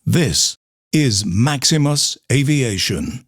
This is Maximus Aviation.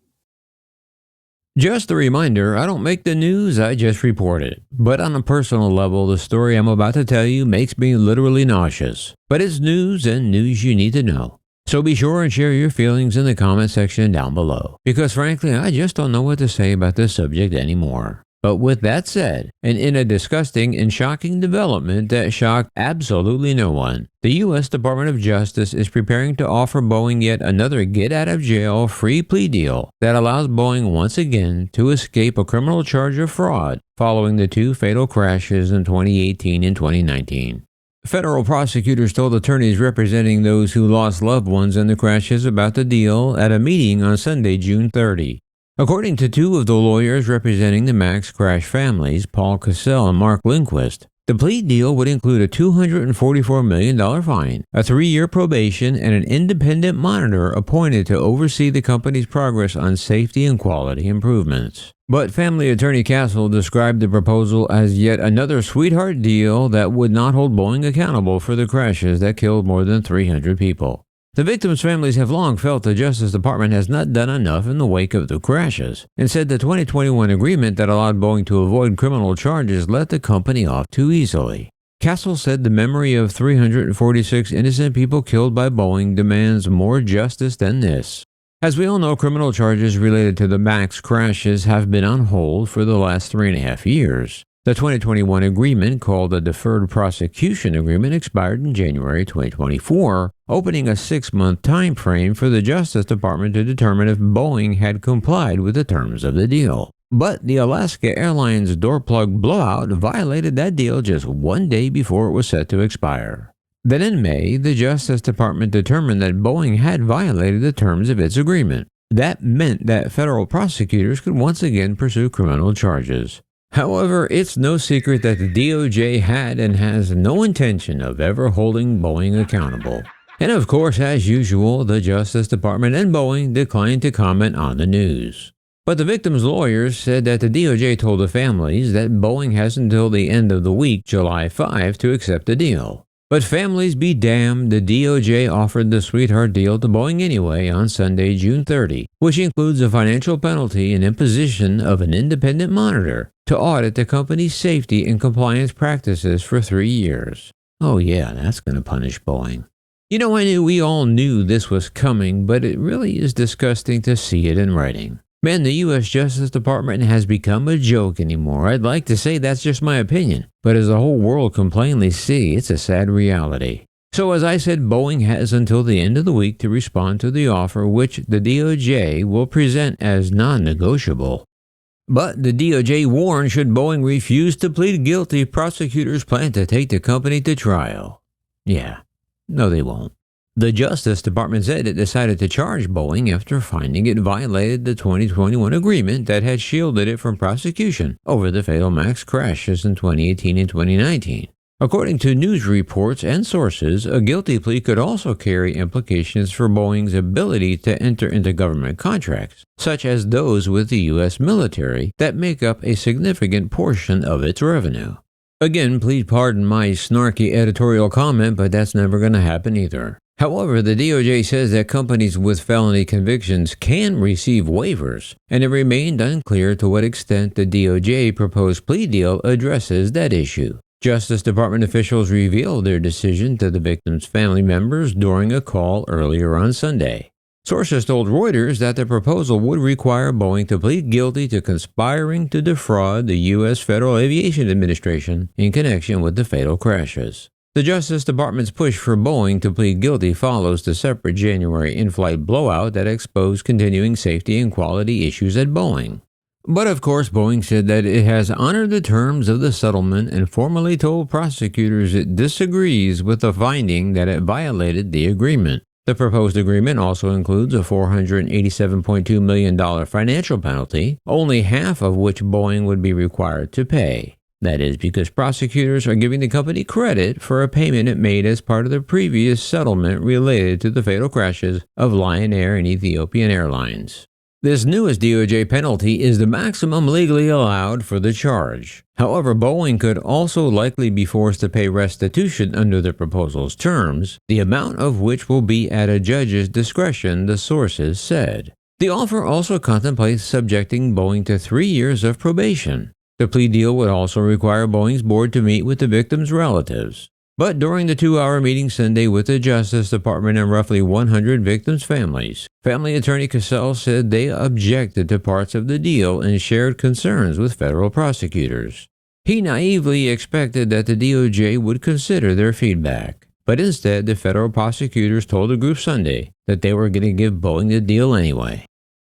Just a reminder, I don't make the news, I just report it. But on a personal level, the story I'm about to tell you makes me literally nauseous. But it's news and news you need to know. So be sure and share your feelings in the comment section down below. Because frankly, I just don't know what to say about this subject anymore. But with that said, and in a disgusting and shocking development that shocked absolutely no one, the U.S. Department of Justice is preparing to offer Boeing yet another get-out-of-jail-free plea deal that allows Boeing once again to escape a criminal charge of fraud following the two fatal crashes in 2018 and 2019. Federal prosecutors told attorneys representing those who lost loved ones in the crashes about the deal at a meeting on Sunday, June 30. According to two of the lawyers representing the MAX crash families, Paul Cassell and Mark Lindquist, the plea deal would include a $244 million fine, a 3-year probation, and an independent monitor appointed to oversee the company's progress on safety and quality improvements. But family attorney Cassell described the proposal as yet another sweetheart deal that would not hold Boeing accountable for the crashes that killed more than 300 people. The victims' families have long felt the Justice Department has not done enough in the wake of the crashes, and said the 2021 agreement that allowed Boeing to avoid criminal charges let the company off too easily. Cassell said the memory of 346 innocent people killed by Boeing demands more justice than this. As we all know, criminal charges related to the MAX crashes have been on hold for the last 3.5 years. The 2021 agreement, called the Deferred Prosecution Agreement, expired in January 2024, opening a 6-month time frame for the Justice Department to determine if Boeing had complied with the terms of the deal. But the Alaska Airlines door plug blowout violated that deal just 1 day before it was set to expire. Then in May, the Justice Department determined that Boeing had violated the terms of its agreement. That meant that federal prosecutors could once again pursue criminal charges. However, it's no secret that the DOJ had and has no intention of ever holding Boeing accountable. And of course, as usual, the Justice Department and Boeing declined to comment on the news. But the victims' lawyers said that the DOJ told the families that Boeing has until the end of the week, July 5, to accept the deal. But families be damned, the DOJ offered the sweetheart deal to Boeing anyway on Sunday, June 30, which includes a financial penalty and imposition of an independent monitor to audit the company's safety and compliance practices for 3 years. Oh yeah, that's going to punish Boeing. You know, we all knew this was coming, but it really is disgusting to see it in writing. Man, the U.S. Justice Department has become a joke anymore. I'd like to say that's just my opinion, but as the whole world can plainly see, it's a sad reality. So as I said, Boeing has until the end of the week to respond to the offer, which the DOJ will present as non-negotiable. But the DOJ warned should Boeing refuse to plead guilty, prosecutors plan to take the company to trial. Yeah, no they won't. The Justice Department said it decided to charge Boeing after finding it violated the 2021 agreement that had shielded it from prosecution over the fatal MAX crashes in 2018 and 2019. According to news reports and sources, a guilty plea could also carry implications for Boeing's ability to enter into government contracts, such as those with the U.S. military that make up a significant portion of its revenue. Again, please pardon my snarky editorial comment, but that's never going to happen either. However, the DOJ says that companies with felony convictions can receive waivers, and it remained unclear to what extent the DOJ proposed plea deal addresses that issue. Justice Department officials revealed their decision to the victims' family members during a call earlier on Sunday. Sources told Reuters that the proposal would require Boeing to plead guilty to conspiring to defraud the U.S. Federal Aviation Administration in connection with the fatal crashes. The Justice Department's push for Boeing to plead guilty follows the separate January in-flight blowout that exposed continuing safety and quality issues at Boeing. But of course, Boeing said that it has honored the terms of the settlement and formally told prosecutors it disagrees with the finding that it violated the agreement. The proposed agreement also includes a $487.2 million financial penalty, only half of which Boeing would be required to pay. That is because prosecutors are giving the company credit for a payment it made as part of the previous settlement related to the fatal crashes of Lion Air and Ethiopian Airlines. This newest DOJ penalty is the maximum legally allowed for the charge. However, Boeing could also likely be forced to pay restitution under the proposal's terms, the amount of which will be at a judge's discretion, the sources said. The offer also contemplates subjecting Boeing to 3 years of probation. The plea deal would also require Boeing's board to meet with the victims' relatives. But during the 2-hour meeting Sunday with the Justice Department and roughly 100 victims' families, family attorney Cassell said they objected to parts of the deal and shared concerns with federal prosecutors. He naively expected that the DOJ would consider their feedback, but instead the federal prosecutors told the group Sunday that they were going to give Boeing the deal anyway.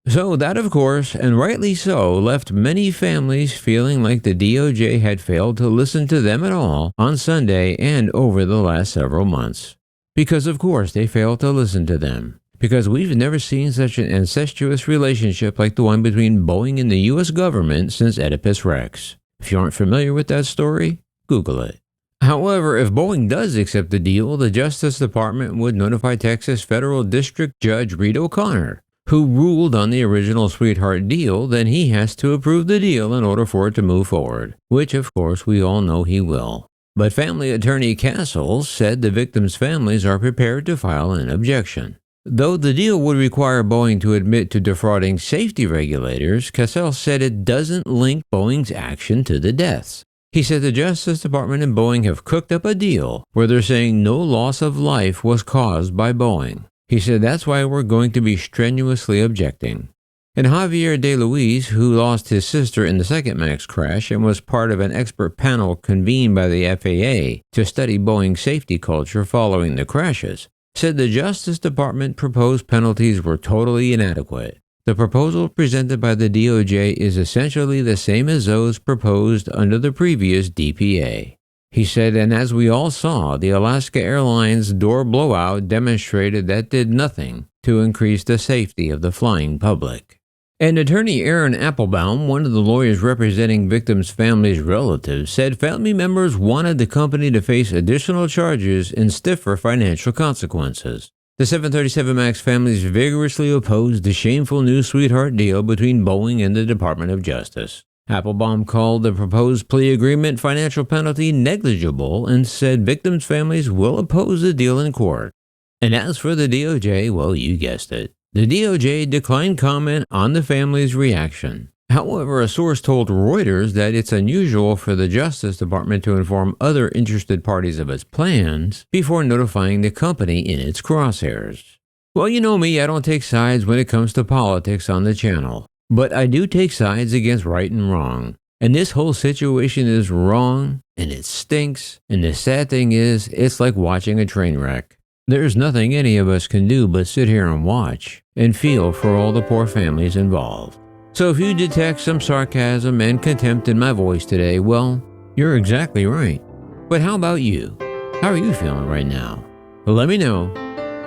So that, of course, and rightly so, left many families feeling like the DOJ had failed to listen to them at all on Sunday and over the last several months. Because, of course, they failed to listen to them. Because we've never seen such an incestuous relationship like the one between Boeing and the U.S. government since Oedipus Rex. If you aren't familiar with that story, Google it. However, if Boeing does accept the deal, the Justice Department would notify Texas Federal District Judge Reed O'Connor, who ruled on the original sweetheart deal. Then he has to approve the deal in order for it to move forward, which of course we all know he will. But family attorney Cassell said the victims' families are prepared to file an objection. Though the deal would require Boeing to admit to defrauding safety regulators, Cassell said it doesn't link Boeing's action to the deaths. He said the Justice Department and Boeing have cooked up a deal where they're saying no loss of life was caused by Boeing. He said that's why we're going to be strenuously objecting. And Javier De Luis, who lost his sister in the second MAX crash and was part of an expert panel convened by the FAA to study Boeing's safety culture following the crashes, said the Justice Department proposed penalties were totally inadequate. The proposal presented by the DOJ is essentially the same as those proposed under the previous DPA. He said, and as we all saw, the Alaska Airlines door blowout demonstrated that did nothing to increase the safety of the flying public. And attorney Aaron Applebaum, one of the lawyers representing victims' families' relatives, said family members wanted the company to face additional charges and stiffer financial consequences. The 737 MAX families vigorously opposed the shameful new sweetheart deal between Boeing and the Department of Justice. Applebaum called the proposed plea agreement financial penalty negligible and said victims' families will oppose the deal in court. And as for the DOJ, well, you guessed it. The DOJ declined comment on the family's reaction. However, a source told Reuters that it's unusual for the Justice Department to inform other interested parties of its plans before notifying the company in its crosshairs. Well, you know me, I don't take sides when it comes to politics on the channel. But I do take sides against right and wrong. And this whole situation is wrong, and it stinks, and the sad thing is, it's like watching a train wreck. There's nothing any of us can do but sit here and watch, and feel for all the poor families involved. So if you detect some sarcasm and contempt in my voice today, well, you're exactly right. But how about you? How are you feeling right now? Let me know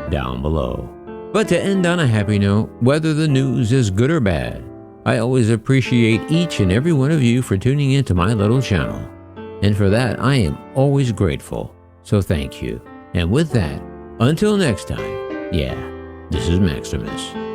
down below. But to end on a happy note, whether the news is good or bad, I always appreciate each and every one of you for tuning into my little channel. And for that, I am always grateful. So thank you. And with that, until next time, yeah, this is Maximus.